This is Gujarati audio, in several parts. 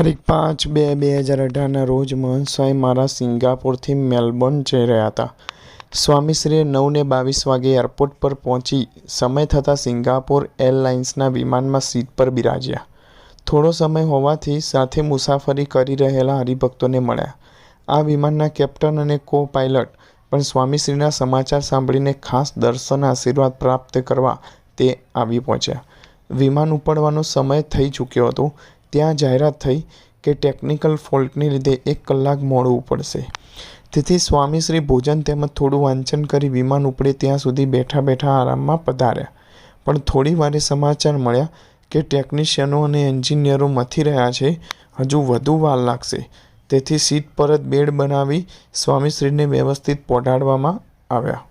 તારીખ 5/2/2018 રોજ મહંત સ્વામી મહારાજ સિંગાપોરથી મેલબોર્ન જઈ રહ્યા હતા. સ્વામીશ્રીએ 9:22 વાગે એરપોર્ટ પર પહોંચી સમય થતાં સિંગાપોર એરલાઇન્સના વિમાનમાં સીટ પર બિરાજ્યા. થોડો સમય હોવાથી સાથે મુસાફરી કરી રહેલા હરિભક્તોને મળ્યા. આ વિમાનના કેપ્ટન અને કો-પાયલટ પણ સ્વામીશ્રીના સમાચાર સાંભળીને ખાસ દર્શન આશીર્વાદ પ્રાપ્ત કરવા તે આવી પહોંચ્યા. વિમાન ઉપડવાનો સમય થઈ ચૂક્યો હતો ત્યાં જાહેરાત થઈ કે ટેકનિકલ ફોલ્ટને લીધે 1 કલાક મોડું ઉપડશે. તેથી સ્વામીશ્રી ભોજન તેમજ થોડું વાંચન કરી વિમાન ઉપડે ત્યાં સુધી બેઠા બેઠા આરામમાં પધાર્યા. પણ થોડી વારે સમાચાર મળ્યા કે ટેકનિશિયનો અને એન્જિનિયરો મથી રહ્યા છે, હજુ વધુ વાર લાગશે. તેથી સીટ પર જ બેડ બનાવી સ્વામીશ્રીને વ્યવસ્થિત પહોંચાડવામાં આવ્યા.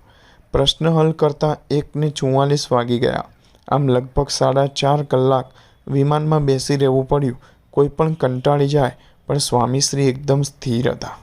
પ્રશ્ન હલ કરતાં 1:44 વાગી ગયા. આમ લગભગ 4.5 કલાક વિમાનમાં બેસી રહેવું પડ્યું. કોઈ પણ કંટાળી જાય, પણ સ્વામીશ્રી એકદમ સ્થિર હતા.